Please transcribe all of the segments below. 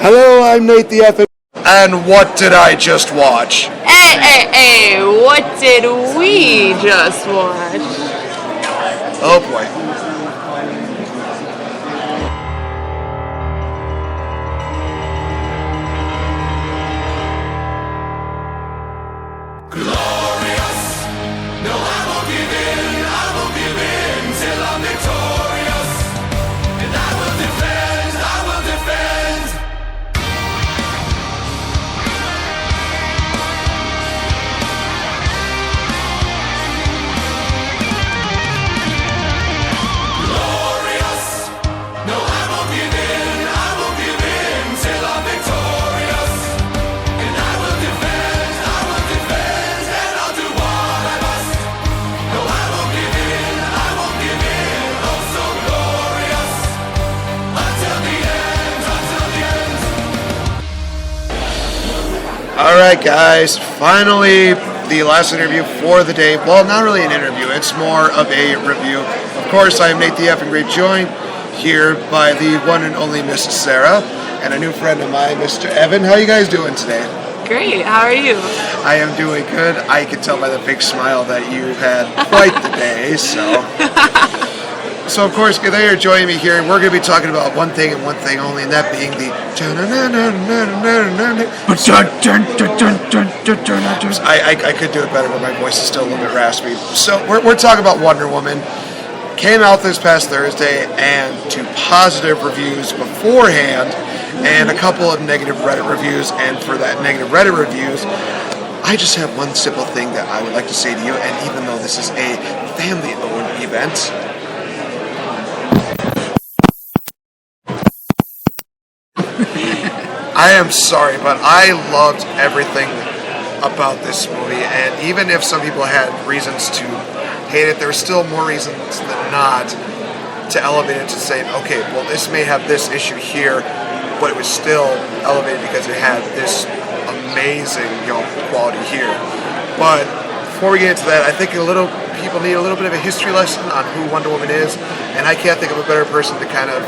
Hello, I'm Nate the F. And what did I just watch? Hey, what did we just watch? Oh boy. Alright guys, finally the last interview for the day. Well, not really an interview, it's more of a review. Of course, I am Nate the F. and Great, joined here by the one and only Miss Sarah and a new friend of mine, Mr. Evan. How are you guys doing today? Great, how are you? I am doing good. I can tell by the big smile that you had quite the day, So of course, they are joining me here, and we're going to be talking about one thing and one thing only, and that being the... I could do it better, but my voice is still a little bit raspy. So we're talking about Wonder Woman. Came out this past Thursday, and to positive reviews beforehand, and a couple of negative Reddit reviews, and for that negative Reddit reviews, I just have one simple thing that I would like to say to you, and even though this is a family-owned event... I am sorry, but I loved everything about this movie, and even if some people had reasons to hate it, there's still more reasons than not to elevate it to say, okay, well, this may have this issue here, but it was still elevated because it had this amazing, quality here. But before we get into that, I think people need a little bit of a history lesson on who Wonder Woman is, and I can't think of a better person to kind of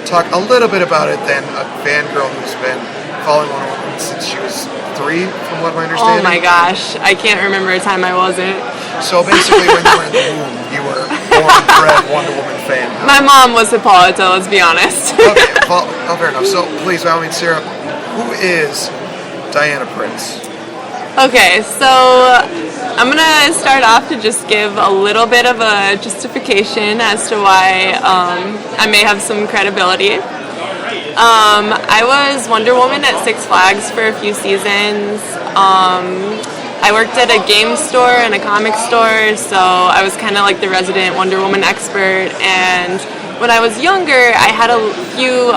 talk a little bit about it than a fangirl who's been following Wonder Woman since she was 3, from what my understanding. Oh my gosh, I can't remember a time I wasn't. So basically, when you were in the womb, you were born-bred Wonder Woman fan. My mom was Hippolyta, let's be honest. Okay, well, fair enough. So please, Sarah, who is Diana Prince? Okay, so I'm going to start off to just give a little bit of a justification as to why I may have some credibility. I was Wonder Woman at Six Flags for a few seasons. I worked at a game store and a comic store, so I was kind of like the resident Wonder Woman expert. And when I was younger, I had a few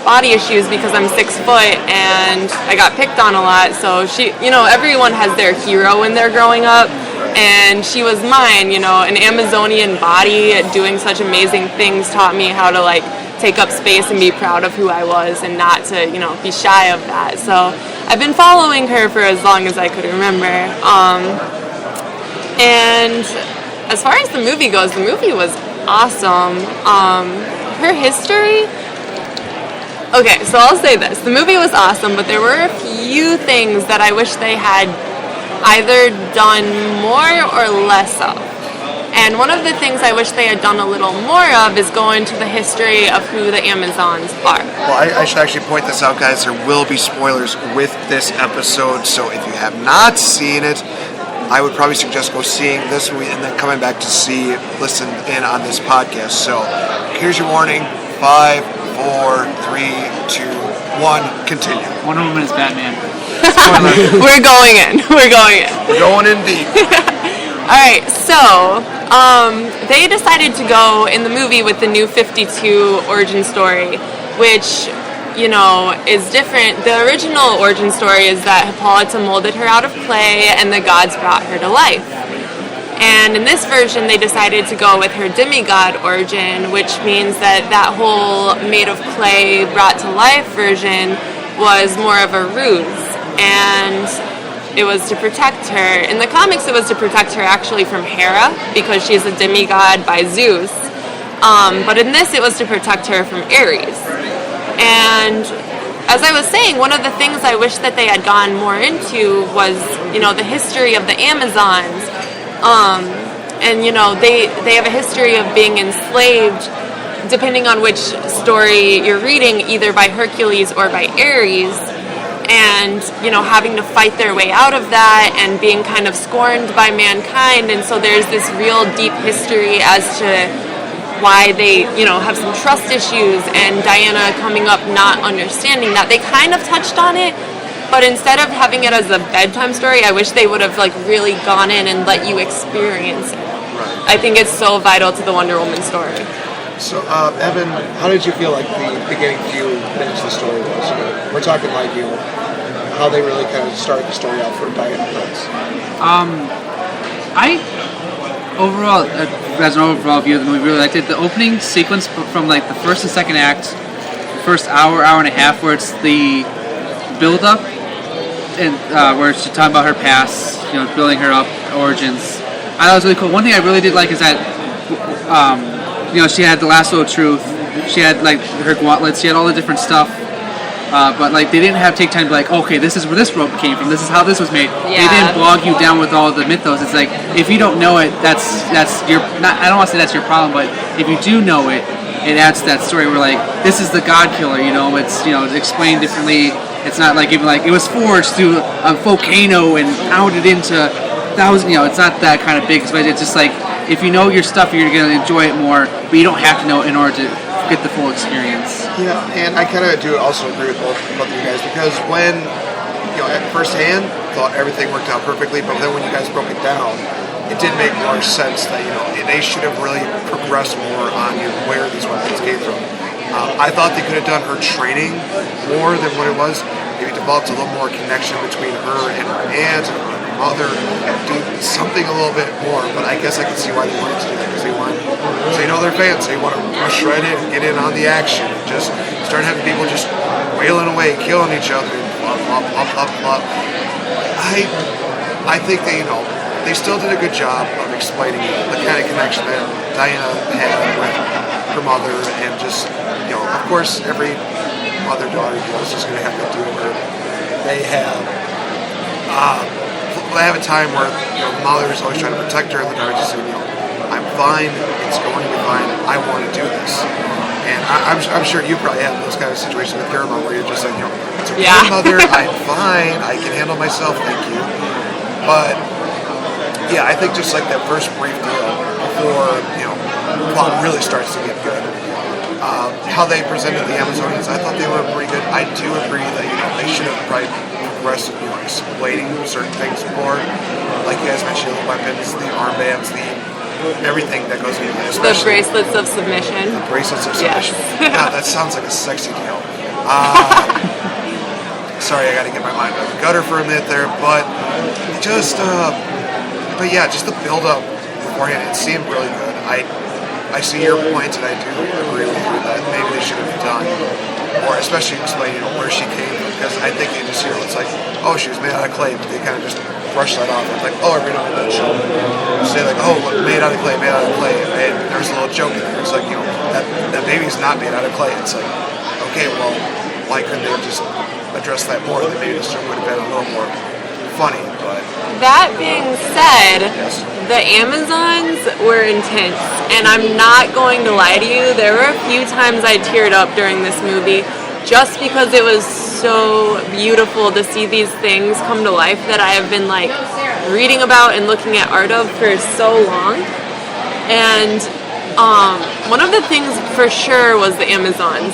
body issues because I'm 6 foot and I got picked on a lot. So everyone has their hero when they're growing up, and she was mine. An Amazonian body doing such amazing things taught me how to take up space and be proud of who I was and not to be shy of that. So I've been following her for as long as I could remember. And as far as the movie goes, the movie was awesome. Her history... Okay, so I'll say this. The movie was awesome, but there were a few things that I wish they had either done more or less of. And one of the things I wish they had done a little more of is go into the history of who the Amazons are. Well, I should actually point this out, guys. There will be spoilers with this episode, so if you have not seen it, I would probably suggest go seeing this movie and then coming back to listen in on this podcast. So here's your warning. 5, 4, 3, 2, 1, continue. Wonder Woman is Batman. We're going in. We're going in deep. Alright, so they decided to go in the movie with the New 52 origin story, which, is different. The original origin story is that Hippolyta molded her out of clay and the gods brought her to life. And in this version, they decided to go with her demigod origin, which means that whole made of clay brought to life version was more of a ruse. And it was to protect her. In the comics, it was to protect her actually from Hera, because she's a demigod by Zeus. But in this, it was to protect her from Ares. And as I was saying, one of the things I wish that they had gone more into was, the history of the Amazons. And, they have a history of being enslaved, depending on which story you're reading, either by Hercules or by Ares. And, having to fight their way out of that and being kind of scorned by mankind. And so there's this real deep history as to why they, have some trust issues, and Diana coming up not understanding that. They kind of touched on it, but instead of having it as a bedtime story, I wish they would have really gone in and let you experience it. Right. I think it's so vital to the Wonder Woman story. So, Evan, how did you feel like the beginning few minutes of the story was? We're talking how they really kind of started the story out for Diana Prince. Overall, as an overall view of the movie, really liked it. The opening sequence from the first and second act, first hour and a half, where it's the build up, and where she's talking about her past, building her up, origins. I thought it was really cool. One thing I really did like is that, she had the lasso of truth, she had her gauntlets, she had all the different stuff. But they didn't take time to be okay, this is where this rope came from, this is how this was made. Yeah. They didn't bog you down with all the mythos. It's if you don't know it, that's your, not, I don't want to say that's your problem, but if you do know it, it adds to that story where this is the God Killer, it's explained differently. It's not even it was forged through a volcano and outed into thousands, it's not that kind of big, but it's just if you know your stuff, you're going to enjoy it more, but you don't have to know it in order to get the full experience. Yeah, and I kind of do also agree with both of you guys, because when, at first hand, thought everything worked out perfectly, but then when you guys broke it down, it did make more sense that, they should have really progressed more on where these weapons came from. I thought they could have done her training more than what it was. Maybe developed a little more connection between her and her aunt and her mother, and do something a little bit more. But I guess I can see why they wanted to do that, because they know they're fans. They want to rush right in and get in on the action. Just start having people just wailing away, killing each other. Blah, blah, blah, blah, blah. I think they still did a good job of explaining the kind of connection that Diana had with her mother, and just, of course, every mother-daughter deal is just going to have to do where they have a time where the mother is always trying to protect her, and the daughter just saying, I'm fine, it's going to be fine, I want to do this. And I'm sure you probably have those kind of situations with your mom where you're just like, it's okay, mother, I'm fine, I can handle myself, thank you. But yeah, I think just that first brief deal before the plot really starts to get good. How they presented the Amazonians, I thought they were pretty good. I do agree that they should have probably progressed explaining certain things more. Like you guys mentioned, the weapons, the armbands, everything that goes into it. The bracelets of submission. The bracelets of submission. Yes. God, that sounds like a sexy deal. Sorry, I got to get my mind out of the gutter for a minute there, but just the build up beforehand, it seemed really good. I see your point, and I do agree with you that maybe they should have done, or especially explaining where she came from, because I think they just it's she was made out of clay, but they kind of just brush that off. It's every now and then she'll say made out of clay, and there's a little joke in there. It's that baby's not made out of clay. It's okay, well, why couldn't they have just addressed that more? Then maybe the story would have been a little more funny. But that being said, yes. The Amazons were intense, and I'm not going to lie to you, there were a few times I teared up during this movie, just because it was so beautiful to see these things come to life that I have been reading about and looking at art of for so long. And one of the things for sure was the Amazons,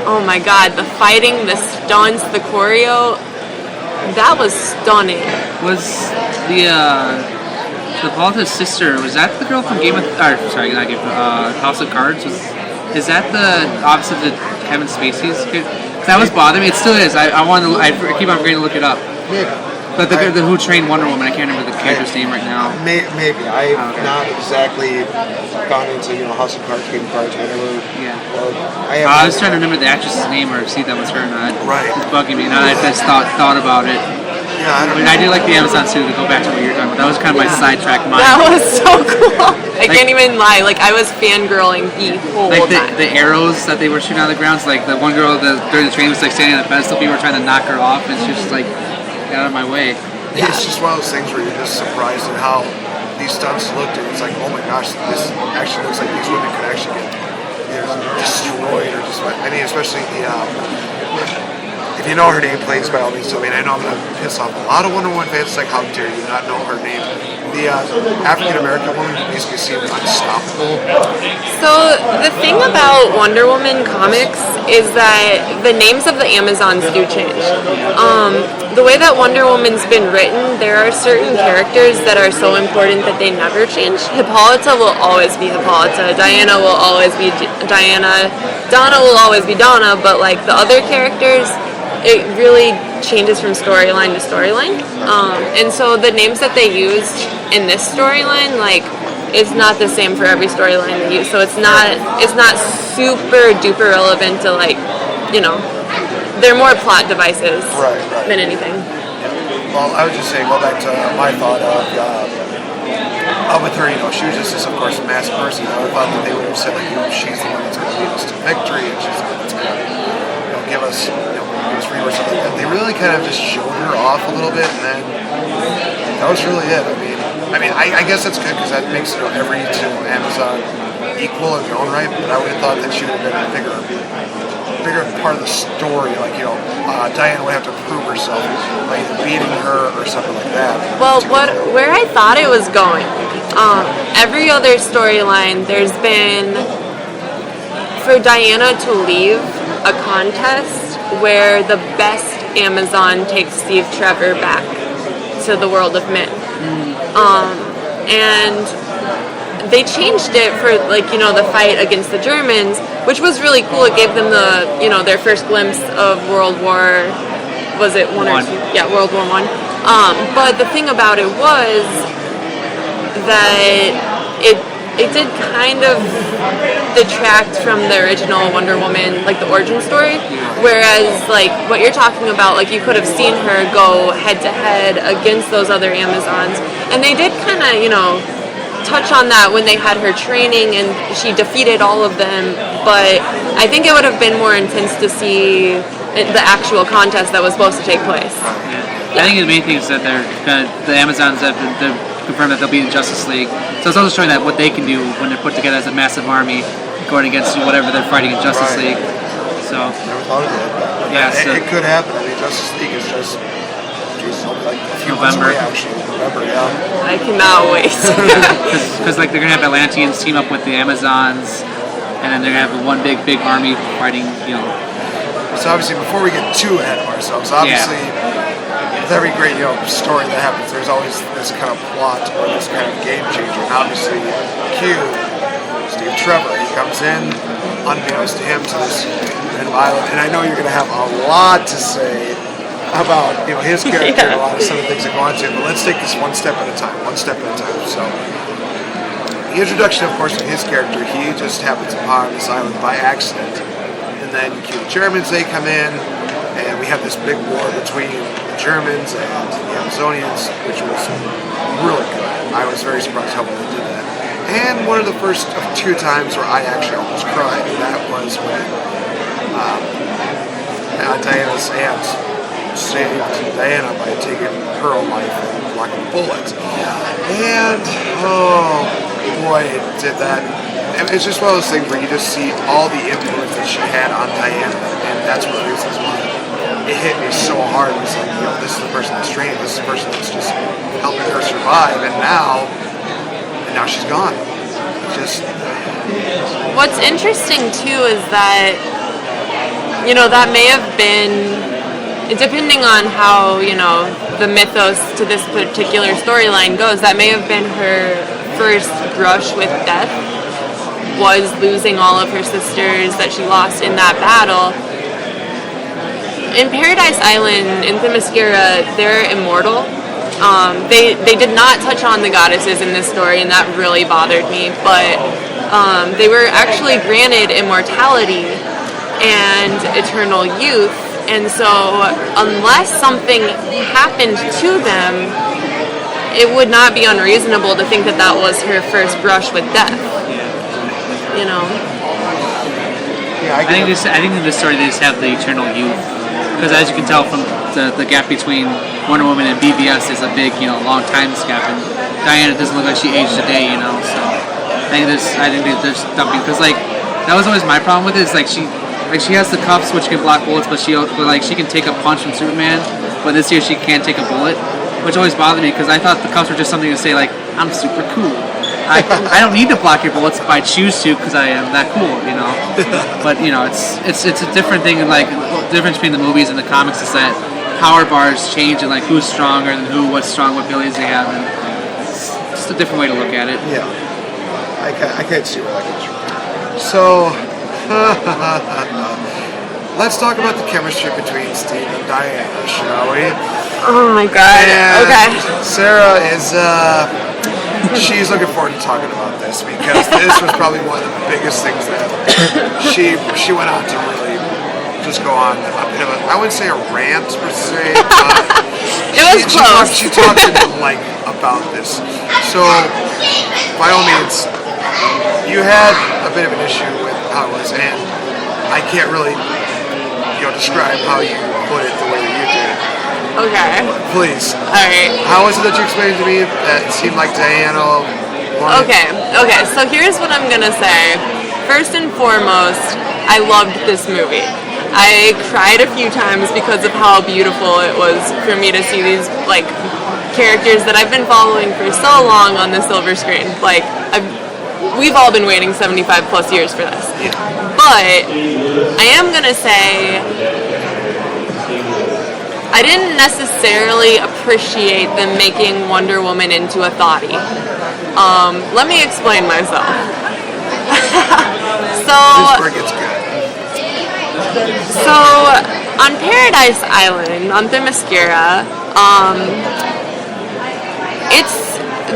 oh my god, the fighting, the stunts, the choreo, that was stunning. Was the Volta's sister, was that the girl from House of Cards? Is that the opposite of Kevin Spacey's kid? That was bothering me. It still is. I keep on forgetting to look it up. Maybe. But the who trained Wonder Woman, I can't remember the character's name right now. Maybe. I've not exactly gone into House of Cards, Game of Cards, whatever. Yeah. I was trying to remember the actress's name or see if that was her or not. Right. It's bugging me. Now I just thought about it. Yeah, I don't I did like the Amazon suit, to go back to what you were talking about. That was kind of my sidetrack mind. That was so cool. I can't even lie. Like, I was fangirling the whole Like time. the arrows that they were shooting out of the grounds, like the one girl during the training was like standing on a pedestal, people were trying to knock her off, and she was just like, get out of my way. It's just one of those things where you're just surprised at how these stunts looked, and it's like, oh my gosh, this actually looks like these women could actually get destroyed, or just, I mean, especially the, if you know her name, please, by all means, I mean, I know I'm going to piss off a lot of Wonder Woman fans. It's like, how dare you not know her name? The African-American woman who basically seemed unstoppable. So the thing about Wonder Woman comics is that the names of the Amazons do change. The way that Wonder Woman's been written, there are certain characters that are so important that they never change. Hippolyta will always be Hippolyta. Diana will always be Diana. Donna will always be Donna. But like the other characters, it really changes from storyline to storyline. And so the names that they used in this storyline, like, is not the same for every storyline they use. So it's not super duper relevant to, like, you know, they're more plot devices Right. than anything. Well, I would just say, go back to my thought of with her, you know, she was just, of course, a masked person. I would thought that they would have said, like, you know, she's the one that's going to lead us to victory, and she's the one that's going to, you know, give us free or something like that. They really kind of just showed her off a little bit, and then that was really it. I guess that's good because that makes, you know, every Amazon equal in their own right. But I would have thought that she would have been a bigger part of the story. Like, you know, Diana would have to prove herself by either beating her or something like that. Well, where I thought it was going, every other storyline, there's been, for Diana to leave a contest where the best Amazon takes Steve Trevor back to the world of men. And they changed it for, like, you know, the fight against the Germans, which was really cool. It gave them the, you know, their first glimpse of World War, was it one or two? Yeah, World War One. But the thing about it was that it did kind of detract from the original Wonder Woman, like the origin story. Whereas, like, what you're talking about, like, you could have seen her go head to head against those other Amazons. And they did kind of, you know, touch on that when they had her training and she defeated all of them. But I think it would have been more intense to see the actual contest that was supposed to take place. I think the main thing is that the Amazons have they're confirmed that they'll be in Justice League. So it's also showing that what they can do when they're put together as a massive army going against whatever they're fighting in Justice League. So Never thought of that. yeah, so It could happen. I mean, Justice League is just, like a few months November. away, actually. November, yeah. I cannot wait. because like they're gonna have Atlanteans team up with the Amazons, and then they're gonna have one big army fighting. You know, So obviously, before we get too ahead of ourselves, obviously, with every great, you know, story that happens, there's always this kind of plot or this kind of game changer. And obviously, Q, Steve Trevor, he comes in, unbeknownst to him, to this random island. And I know you're going to have a lot to say about, you know, his character and a lot of some of the things that go on to him. But let's take this one step at a time. So, the introduction, of course, of his character, he just happens upon this island by accident. And then Q, the Germans, they come in, and we have this big war between the Germans and the Amazonians, which was really good. I was very surprised how well they did that. And one of the first of two times where I actually almost cried, and that was when Diana's aunt saved Diana by taking her own life and blocking a bullet. And, oh boy, it did that. And it's just one of those things where you just see all the influence that she had on Diana, and that's one of the reasons why it hit me so hard. It's like, you know, this is the person that's trained, this is the person that's just helping her survive, and now she's gone. Just What's interesting too is that, you know, that may have been, depending on how, you know, the mythos to this particular storyline goes, that may have been her first brush with death, was losing all of her sisters that she lost in that battle. In Paradise Island, in Themyscira, they're immortal. They did not touch on the goddesses in this story, and that really bothered me, but they were actually granted immortality and eternal youth, And so unless something happened to them, it would not be unreasonable to think that that was her first brush with death. You know? Yeah, I think in this story they just have the eternal youth, because as you can tell from the gap between Wonder Woman and BVS is a big, long time gap, and Diana doesn't look like she aged a day, So I think there's dumping, because that was always my problem with it. Is she has the cuffs which can block bullets, but she can take a punch from Superman, but this year she can't take a bullet, which always bothered me because I thought the cuffs were just something to say I'm super cool. I don't need to block your bullets if I choose to because I am that cool, But it's a different thing. The difference between the movies and the comics is that power bars change and who's stronger than who, what's strong, what abilities they have, and it's just a different way to look at it. Yeah, I can't see where that comes from. So, let's talk about the chemistry between Steve and Diana, shall we? Oh my god. And Okay. Sarah is, she's looking forward to talking about this because this was probably one of the biggest things that she went on to really just go on a bit of a, I wouldn't say a rant per se, but It was close. She talked at length about this. So, by all means, you had a bit of an issue with how it was, and I can't really, describe how you put it the way that you did. Okay. Please. Alright. How was it that you explained to me that it seemed like Diana wanted... Okay, so here's what I'm gonna say. First and foremost, I loved this movie. I cried a few times because of how beautiful it was for me to see these, characters that I've been following for so long on the silver screen. We've all been waiting 75 plus years for this. Yeah. But I am gonna say I didn't necessarily appreciate them making Wonder Woman into a thotty. Let me explain myself. This where it gets good. So on Paradise Island, on Themyscira,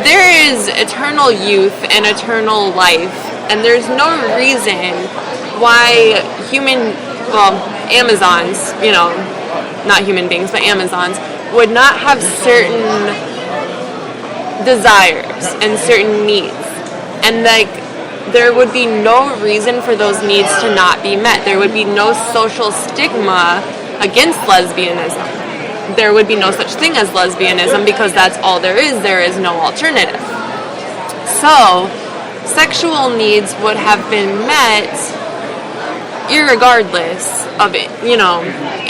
there is eternal youth and eternal life, and there's no reason why Amazons, not human beings, but Amazons, would not have certain desires and certain needs. And there would be no reason for those needs to not be met. There would be no social stigma against lesbianism. There would be no such thing as lesbianism because that's all there is. There is no alternative. So, sexual needs would have been met irregardless of it,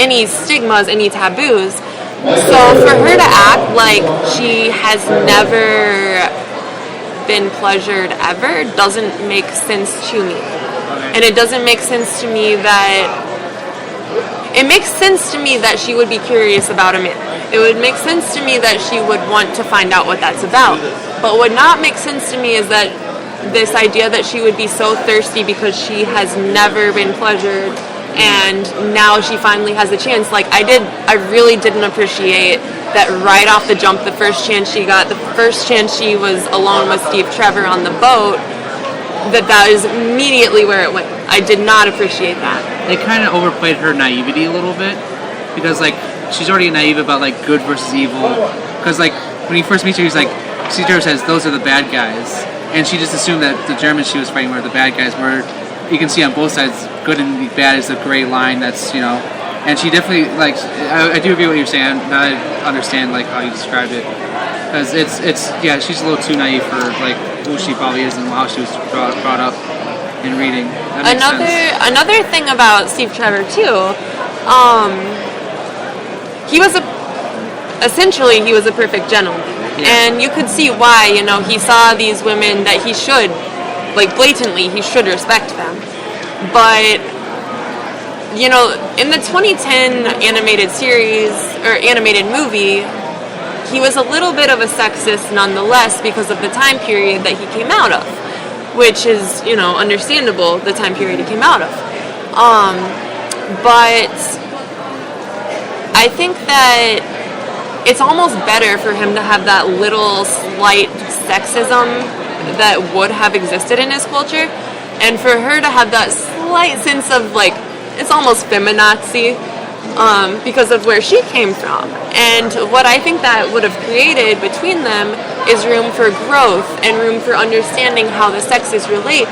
any stigmas, any taboos. So for her to act like she has never been pleasured ever doesn't make sense to me. And it doesn't make sense to me that it makes sense to me that she would be curious about a man. It would make sense to me that she would want to find out what that's about. But what not makes sense to me is that this idea that she would be so thirsty because she has never been pleasured and now she finally has a chance. I really didn't appreciate that right off the jump, the first chance she got, the first chance she was alone with Steve Trevor on the boat, that is immediately where it went. I did not appreciate that. They kind of overplayed her naivety a little bit because she's already naive about good versus evil. Because when he first meets her, he's Steve Trevor says those are the bad guys, and she just assumed that the Germans she was fighting were the bad guys. Where you can see on both sides, good and bad is the gray line. That's and she definitely I do agree with what you're saying. Now I understand how you described it because she's a little too naive for who she probably is and how she was brought up in reading. That makes sense. Another thing about Steve Trevor too, he was a perfect gentleman. Yeah. And you could see why, he saw these women that he should, blatantly, he should respect them. But, in the 2010 animated series, or animated movie, he was a little bit of a sexist nonetheless because of the time period that he came out of. Which is, understandable, the time period he came out of. But I think that it's almost better for him to have that little slight sexism that would have existed in his culture, and for her to have that slight sense of it's almost feminazi because of where she came from. And what I think that would have created between them is room for growth and room for understanding how the sexes relate.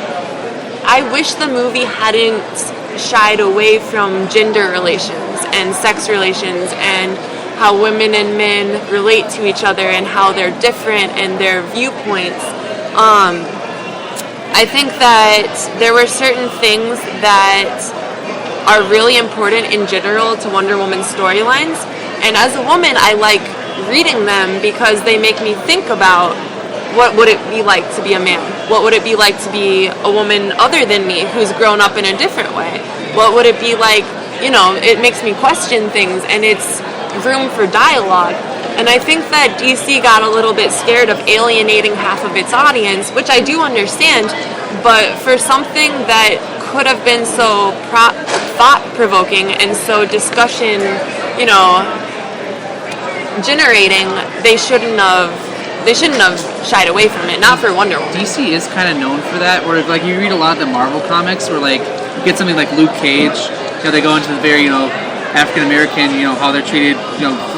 I wish the movie hadn't shied away from gender relations and sex relations and how women and men relate to each other and how they're different and their viewpoints. I think that there were certain things that are really important in general to Wonder Woman's storylines, and as a woman I like reading them because they make me think about what would it be like to be a man? What would it be like to be a woman other than me who's grown up in a different way? What would it be like, it makes me question things, and it's room for dialogue. And I think that DC got a little bit scared of alienating half of its audience, which I do understand, but for something that could have been so thought-provoking and so discussion, generating, they shouldn't have shied away from it. Not for Wonder Woman. DC is kind of known for that, where like you read a lot of the Marvel comics, where like you get something like Luke Cage, they go into the very African American, how they're treated,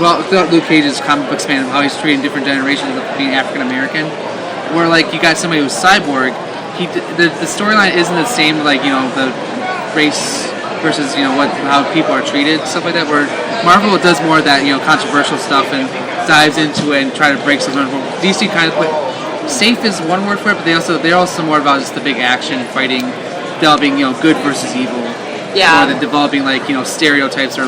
well, throughout Luke Cage's comic book span of how he's treated in different generations of being African American, where like you got somebody who's cyborg, the storyline isn't the same, like the race versus how people are treated, stuff like that. Where Marvel does more of that controversial stuff and dives into it and try to break some. DC kind of safe is one word for it, but they're also more about just the big action fighting, developing good versus evil. Yeah. More than developing stereotypes or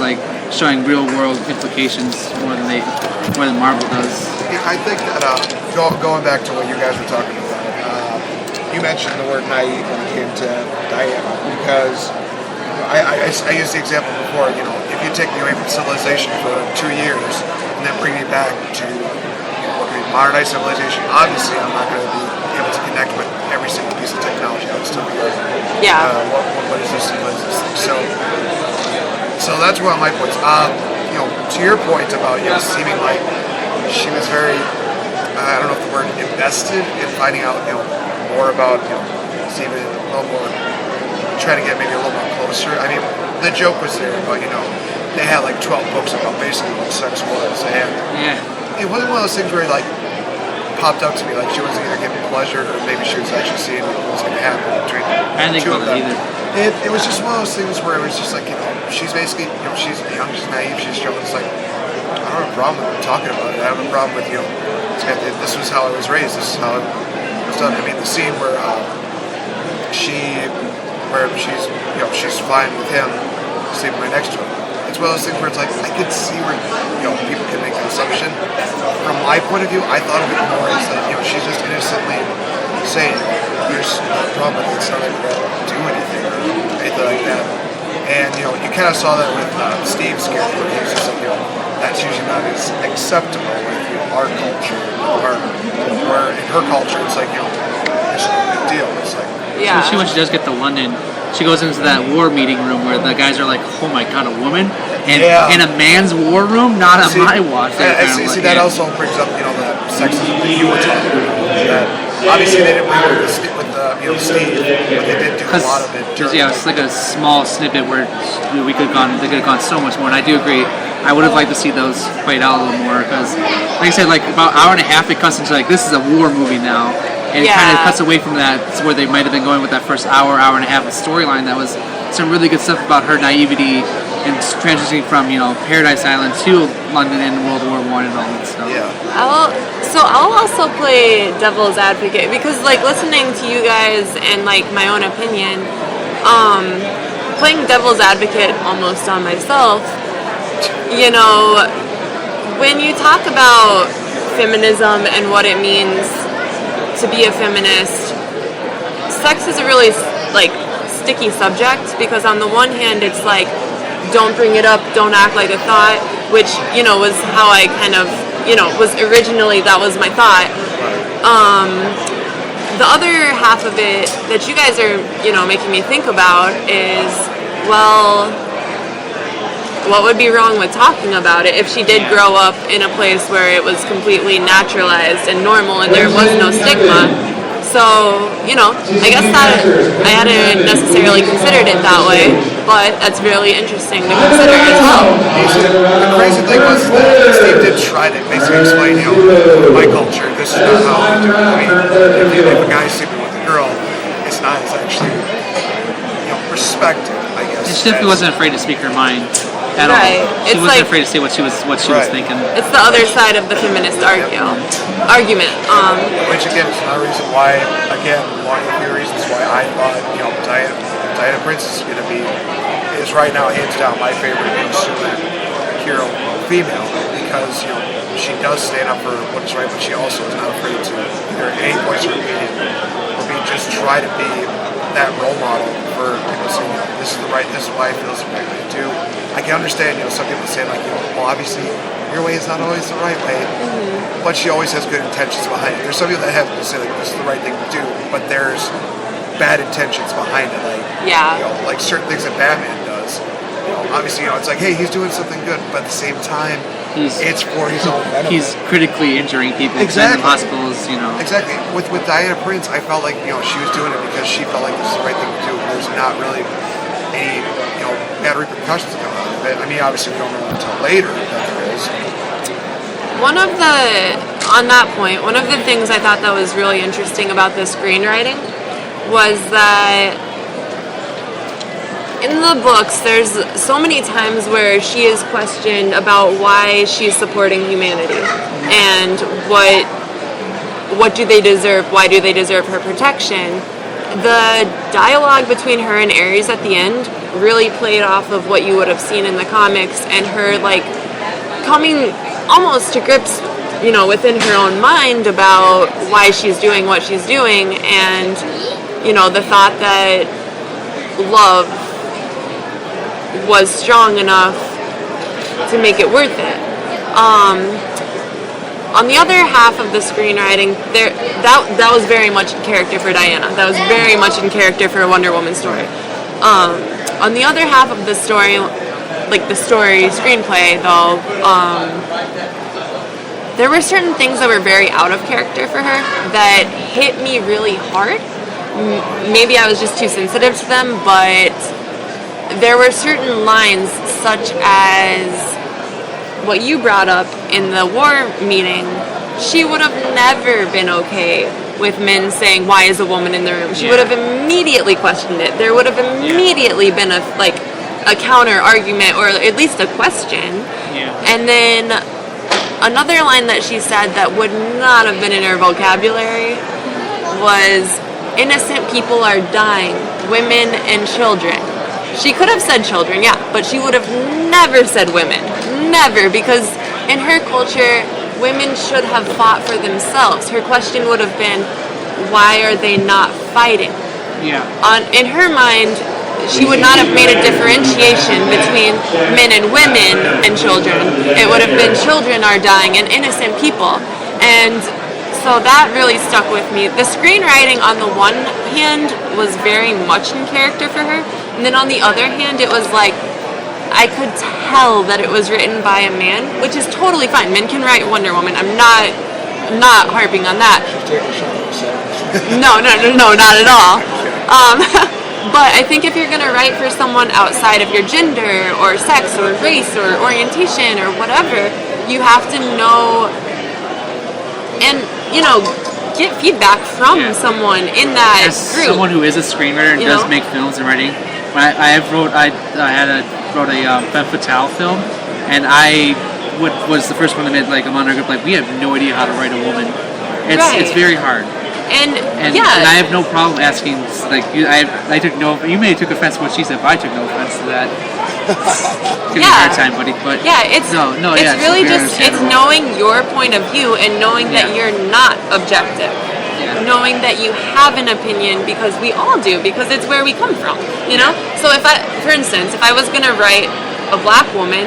showing real world implications more than Marvel does. I think that going back to what you guys were talking about, you mentioned the word naive when it came to Diana, because I used the example before. If you take me away from civilization for 2 years and then bring me back to modernized civilization, obviously I'm not going to be able to connect with every single piece of technology. I would still be like, what is this? What is this thing? So that's one of my points. To your point about seeming like she was very, I don't know if the word invested in finding out more about Steven, a little more, trying to get maybe a little more closer. I mean, the joke was there about they had like 12 books about basically what sex was, and it wasn't one of those things where it popped up to me like she was either getting pleasure or maybe she was actually seeing what was going to happen between the two of them. It was just one of those things where it was just like she's basically she's young, she's naive, she's young. It's like I don't have a problem with talking about it. I have a problem with this was how I was raised. This is how it was done. I mean, the scene where she's flying with him, sleeping right next to him. It's one of those things where it's like I could see where people can make an assumption. From my point of view, I thought of it more as that she's just innocently saying there's no problem. It's not like we're gonna do anything or anything like that. And you kind of saw that with Steve's character. He was just like that's usually not as acceptable with our culture, where in her culture it's like it's no big deal. It's like especially when she does get to London. She goes into that war meeting room where the guys are like, "Oh my god, a woman!" And in a man's war room, not on my watch. That also brings up the sexism that you were talking about. Obviously, they didn't bring it with Steve, but they did do a lot of it. It's like a small snippet where they could have gone so much more. And I do agree. I would have liked to see those played out a little more because, like I said, about an hour and a half, it cuts into this is a war movie now. And it kind of cuts away from that, where they might have been going with that first hour and a half of storyline. That was some really good stuff about her naivety and transitioning from, Paradise Island to London and World War I and all that stuff. Yeah. I'll also play devil's advocate because, listening to you guys and, my own opinion, playing devil's advocate almost on myself, when you talk about feminism and what it means to be a feminist, sex is a really sticky subject because on the one hand it's don't bring it up, don't act like a thought, which was how I kind of was originally, that was my thought. The other half of it that you guys are making me think about is, well, what would be wrong with talking about it if she did grow up in a place where it was completely naturalized and normal and there was no stigma? So, I guess that I hadn't necessarily considered it that way, but that's really interesting to consider as well. The crazy thing was that Steve did try to basically explain, my culture, this is not how we do it. I mean, if a guy's sleeping with a girl, it's not as actually, respected, I guess. She definitely wasn't afraid to speak her mind at all. Right. She It's wasn't like- afraid to say what she was thinking. It's the other side of the feminist argument. Which again is another reason why, one of the few reasons why I thought, Diana Prince is right now hands down my favorite hero female, because she does stand up for what is right, but she also is not afraid to either A, voice her opinion, or B, just try to be that role model for people saying, this is why I feel this is the right way to do. I can understand, some people say well, obviously your way is not always the right way, but she always has good intentions behind it. There's some people that have to say this is the right thing to do, but there's bad intentions behind it, like certain things that Batman does. Obviously, it's like, hey, he's doing something good, but at the same time, it's for his own benefit. He's critically injuring people in hospitals, Exactly. With Diana Prince, I felt like she was doing it because she felt like this is the right thing to do. There's not really any bad repercussions that come out of it. I mean, obviously we don't know until later that there is. On that point, one of the things I thought that was really interesting about the screenwriting was that in the books, there's so many times where she is questioned about why she's supporting humanity and what do they deserve, why do they deserve her protection. The dialogue between her and Ares at the end really played off of what you would have seen in the comics, and her coming almost to grips within her own mind about why she's doing what she's doing, and the thought that love was strong enough to make it worth it. On the other half of the screenwriting, that was very much in character for Diana. That was very much in character for a Wonder Woman story. On the other half of the story, the story screenplay, though, there were certain things that were very out of character for her that hit me really hard. Maybe I was just too sensitive to them, but there were certain lines, such as what you brought up in the war meeting. She would have never been okay with men saying, why is a woman in the room? She would have immediately questioned it. There would have immediately been a counter argument, or at least a question. And then another line that she said that would not have been in her vocabulary was, innocent people are dying, women and children. She could have said children, but she would have never said women. Never, because in her culture, women should have fought for themselves. Her question would have been, why are they not fighting? In her mind, she would not have made a differentiation between men and women and children. It would have been children are dying and innocent people. And so that really stuck with me. The screenwriting, on the one hand, was very much in character for her. And then on the other hand, it was I could tell that it was written by a man, which is totally fine. Men can write Wonder Woman. I'm not harping on that. No, not at all. But I think if you're going to write for someone outside of your gender or sex or race or orientation or whatever, you have to know and, get feedback from someone in that As group. someone who is a screenwriter and does make films and writing, when I wrote a Femme Fatale film, and I was the first one to admit, among our group, we have no idea how to write a woman. It's very hard. And I have no problem asking. I took no. You may have took offense to what she said, but I took no offense to that. Give me a hard time, buddy. But it's really just knowing your point of view and knowing that you're not objective. Knowing that you have an opinion, because we all do, because it's where we come from, So for instance, if I was going to write a black woman,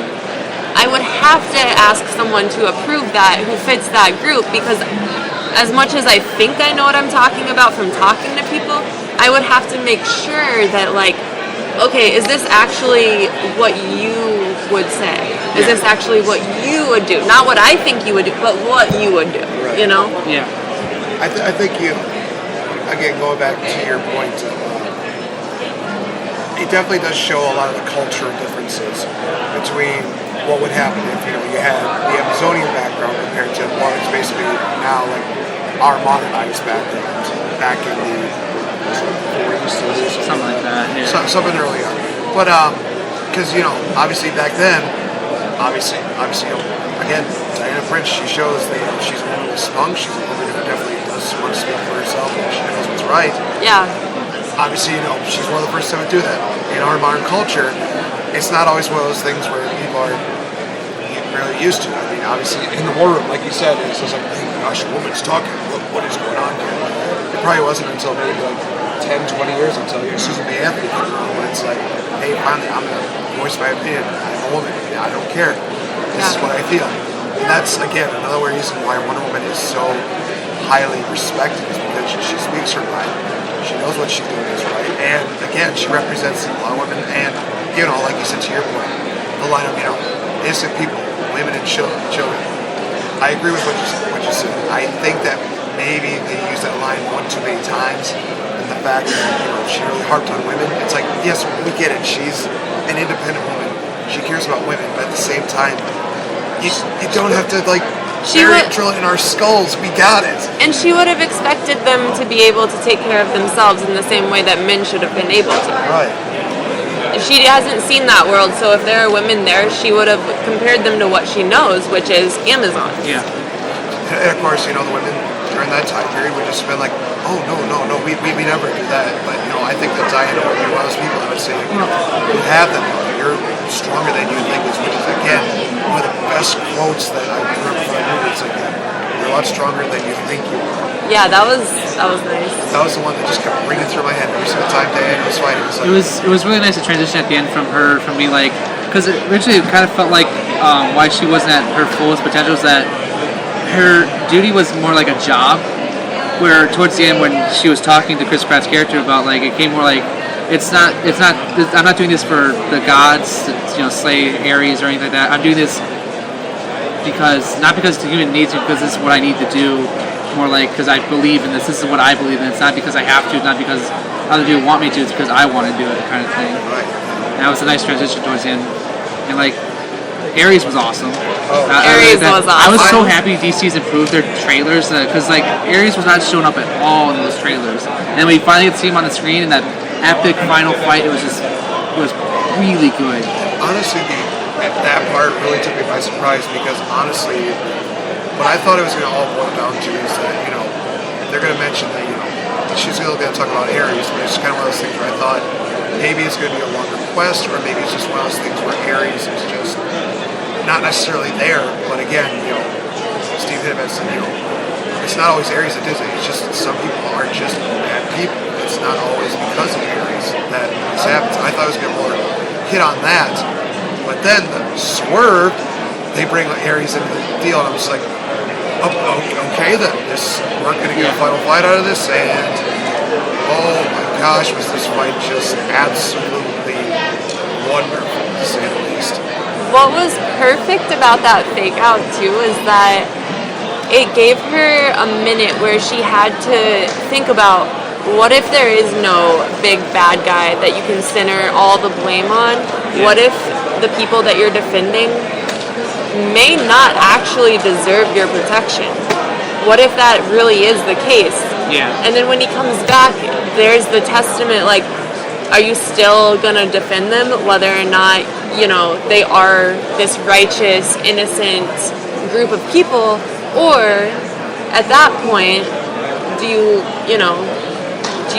I would have to ask someone to approve that who fits that group, because as much as I think I know what I'm talking about from talking to people, I would have to make sure that okay, is this actually what you would say? Is this actually what you would do? Not what I think you would do, but what you would do, Yeah. I think again, going back to your point, it definitely does show a lot of the cultural differences between what would happen if you had the Amazonian background compared to what is basically now like our modernized background back in the 40s, Something like that. Yeah. something earlier. But because obviously back then, obviously, again, Diana Prince, she shows that she's a woman with spunk. She's a woman who definitely does want to speak for herself and she knows what's right. Yeah. Obviously, she's one of the first to do that. In our modern culture, it's not always one of those things where people are really used to. I mean, obviously, in the war room, like you said, it's just like, hey, gosh, a woman's talking. What is going on here? It probably wasn't until maybe like 10, 20 years until Susan B. Anthony came around when it's like, hey, finally, I'm going to voice my opinion. I'm a woman. I don't care. This is what I feel. And that's, again, another reason why Wonder Woman is so highly respected is because she speaks her mind. She knows what she's doing is right. And, again, she represents a lot of women and, like you said to your point, the line of, innocent people, women and children. I agree with what you said. I think that maybe they use that line one too many times, and the fact that she really harped on women. It's like, yes, we get it. She's an independent woman. She cares about women, but at the same time, you don't have to drill it in our skulls. We got it. And she would have expected them to be able to take care of themselves in the same way that men should have been able to. Right. She hasn't seen that world, so if there are women there, she would have compared them to what she knows, which is Amazon. Yeah. And of course, the women during that time period would just have been like, oh, no, we never do that. But, I think that Diana would be one of those people that would say, you have them. You're stronger than you think, which is, again, one of the best quotes that I remember from that movie. It's like, you're a lot stronger than you think you are. Yeah, that was nice. That was the one that just kept ringing through my head every single time Diana was fighting. It was really nice to transition at the end from her from being like, because originally it kind of felt like why she wasn't at her fullest potential was that her duty was more like a job, where towards the end when she was talking to Chris Pratt's character about it came more like I'm not doing this for the gods to slay Ares or anything like that. I'm doing this not because the human needs me, because this is what I need to do. More like because I believe in this. This is what I believe in. It's not because I have to. It's not because other people want me to. It's because I want to do it, kind of thing. Right. And that was a nice transition towards the end. And Ares was awesome. Ares was awesome. I was so happy DC's improved their trailers because Ares was not showing up at all in those trailers. And when we finally get to see him on the screen in that epic final fight, it was really good. Honestly, that part really took me by surprise because honestly, what I thought it was going to all boil down to is that they're going to mention that she's going to talk about Ares, but it's kind of one of those things where I thought maybe it's going to be a longer quest, or maybe it's just one of those things where Ares is just not necessarily there. But again, Steve Hibbett said, it's not always Ares that does it. It's just that some people are just bad people. It's not always because of Ares that this happens. I thought it was going to more hit on that, but then the swerve, they bring Ares into the deal, and I'm just like, okay then, we're going to get a final fight out of this, and oh my gosh, was this fight just absolutely wonderful, to say the least. What was perfect about that fake out too is that it gave her a minute where she had to think about, what if there is no big bad guy that you can center all the blame on? Yeah. What if the people that you're defending may not actually deserve your protection? What if that really is the case? Yeah. And then when he comes back, there's the testament, are you still gonna defend them, whether or not, they are this righteous, innocent group of people, or at that point, do you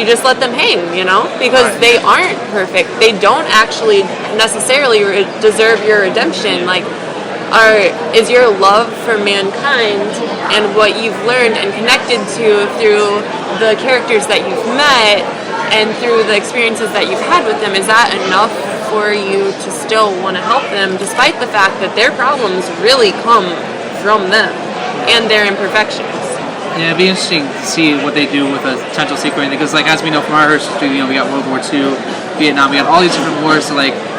just let them hang, because they aren't perfect. They don't actually necessarily deserve your redemption. Is your love for mankind and what you've learned and connected to through the characters that you've met and through the experiences that you've had with them, is that enough for you to still want to help them, despite the fact that their problems really come from them and their imperfections? Yeah, it'd be interesting to see what they do with a potential sequel, because as we know from our history, we got World War II, Vietnam, we got all these different wars. So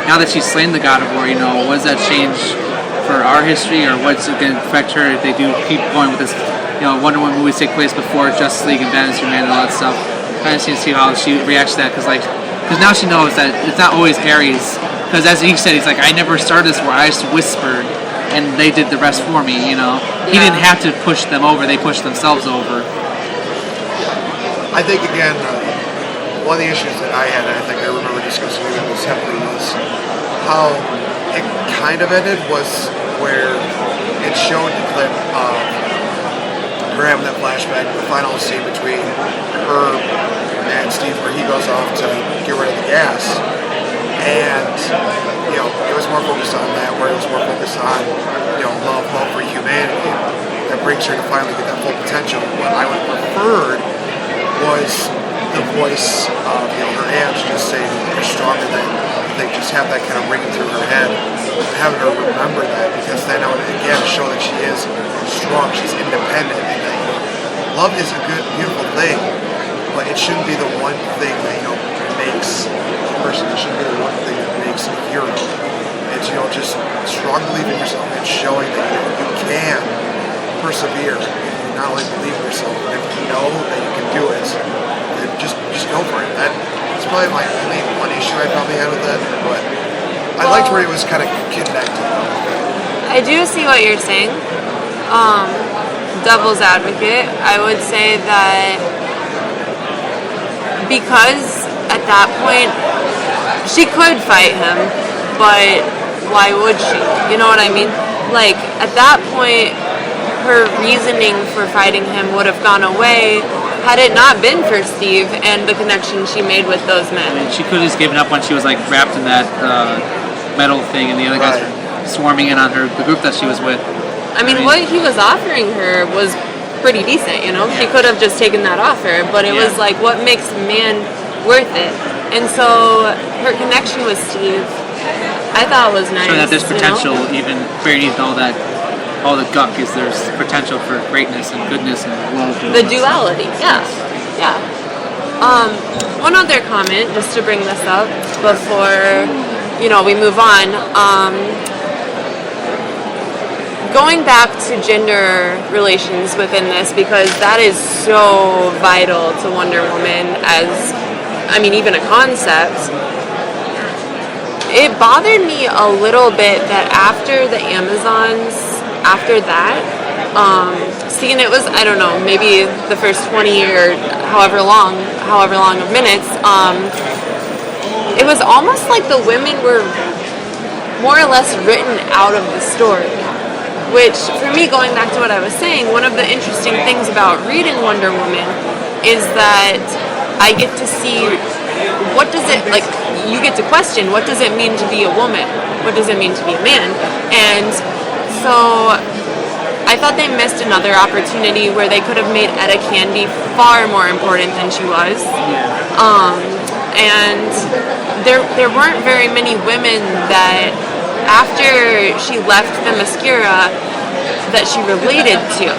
now that she's slain the God of War, what does that change for our history, or what's it going to affect her if they do keep going with this? Wonder Woman movies take place before Justice League and Batman Superman and all that stuff. Kind of seems to see how she reacts to that, because because now she knows that it's not always Ares. Because as he said, he's like, I never started this war. I just whispered, and they did the rest for me. You know, he Yeah. didn't have to push them over; they pushed themselves over. I think again, one of the issues that I had, and I think I remember discussing with this heavily, was how it kind of ended was where it showed the clip of her having that flashback, the final scene between her and Steve, where he goes off to get rid of the gas. And, you know, it was more focused on that, where it was more focused on, you know, love for humanity that brings her to finally get that full potential. What I would have preferred was the voice of, you know, her aunt just saying you're stronger than they just have that kind of ringing through her head, having her remember that, because then I would again show that she is strong, she's independent, and that, you know, love is a good, beautiful thing, but it shouldn't be the one thing that, you know, makes a person. It shouldn't be the one thing that makes a hero. It's, you know, just strong belief in yourself and showing that, you know, you can persevere. You not only believe in yourself, but if you know that you can do it, then just go for it. That's probably my only one issue I probably had with that, but I liked where it was kind of connected. I do see what you're saying. Devil's advocate, I would say that because at that point she could fight him, but why would she? You know what I mean? Like, at that point, her reasoning for fighting him would have gone away had it not been for Steve and the connection she made with those I men. mean, she could have just given up when she was like wrapped in that metal thing, and the other guys were swarming in on her, the group that she was with. I mean, what he was offering her was pretty decent, you know? She could have just taken that offer, but it was like, what makes a man worth it? And so her connection with Steve, I thought was nice. Showing that there's you know? potential, even beneath all the guck, is there's potential for greatness and goodness and love. And The duality, yeah. One other comment, just to bring this up before, you know, we move on. Going back to gender relations within this, because that is so vital to Wonder Woman as, I mean, even a concept. It bothered me a little bit that after the Amazons, after that, seeing it was, I don't know, maybe the first 20 or however long of minutes, it was almost like the women were more or less written out of the story. Which, for me, going back to what I was saying, one of the interesting things about reading Wonder Woman is that I get to see what does it, like, you get to question, what does it mean to be a woman? What does it mean to be a man? And so I thought they missed another opportunity where they could have made Etta Candy far more important than she was. And there weren't very many women that, after she left the Themyscira, that she related to.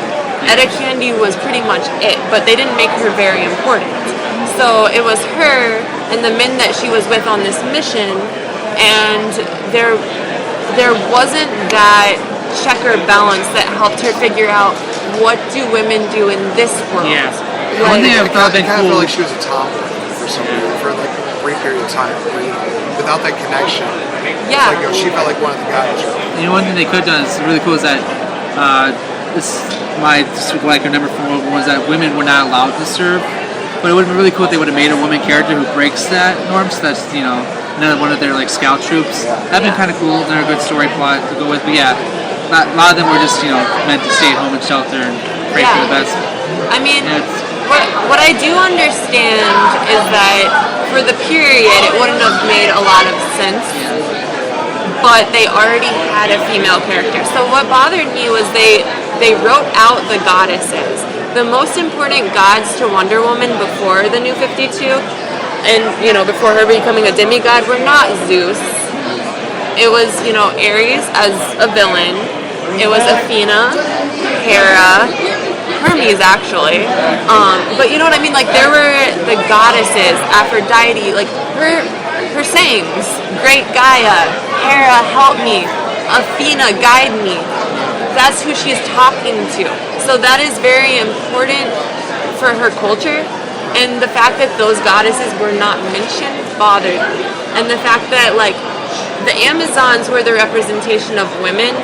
Etta Candy was pretty much it, but they didn't make her very important. So it was her and the men that she was with on this mission, and there wasn't that checker balance that helped her figure out what do women do in this world. Yeah. Like, One thing I thought I been kind of cool. felt like she was a tomboy for some reason, for like a brief period of time. I mean, without that connection, Yeah. like, she felt like one of the guys. You know, one thing they could have done is really cool is that what I can remember from World War was that women were not allowed to serve. But it would have been really cool if they would have made a woman character who breaks that norm. So that's, you know, another one of their like scout troops. That'd been kind of cool. They're a good story plot to go with. But yeah, a lot of them were just, you know, meant to stay at home and shelter and pray for the best. I mean, Yeah, what I do understand is that for the period, it wouldn't have made a lot of sense. But they already had a female character. So what bothered me was they wrote out the goddesses. The most important gods to Wonder Woman before the New 52, and, you know, before her becoming a demigod, were not Zeus. It was, you know, Ares as a villain. It was Athena, Hera, Hermes, actually. But you know what I mean? Like, there were the goddesses, Aphrodite, like, her sayings, Great Gaia, Hera, help me, Athena, guide me. That's who she's talking to. So that is very important for her culture. And the fact that those goddesses were not mentioned bothered me. And the fact that, like, the Amazons were the representation of women,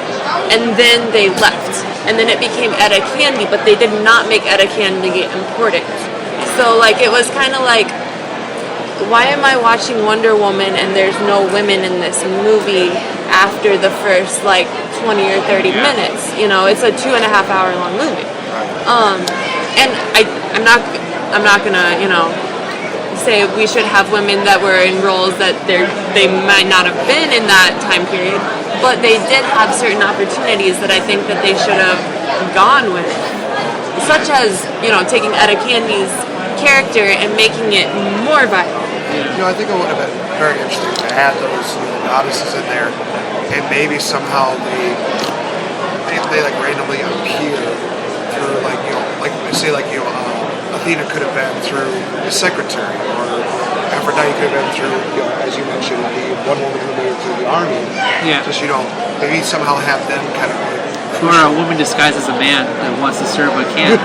and then they left. And then it became Etta Candy, but they did not make Etta Candy important. So, like, it was kind of like, why am I watching Wonder Woman and there's no women in this movie after the first, like, 20 or 30 minutes? You know, it's a 2.5 hour long movie. And I'm not gonna, you know, say we should have women that were in roles that they might not have been in that time period, but they did have certain opportunities that I think that they should have gone with, such as, you know, taking Etta Candy's character and making it more vital. You know, I think it would have been very interesting to add those goddesses in there, and maybe somehow they like randomly appear through, like, you know, like say, like, you know, Athena could have been through the secretary, or Aphrodite could have been through, you know, as you mentioned, the one woman who made it through the army. Yeah. Just, you know, maybe somehow have them kind of like, Or a woman disguised as a man that wants to serve but can't.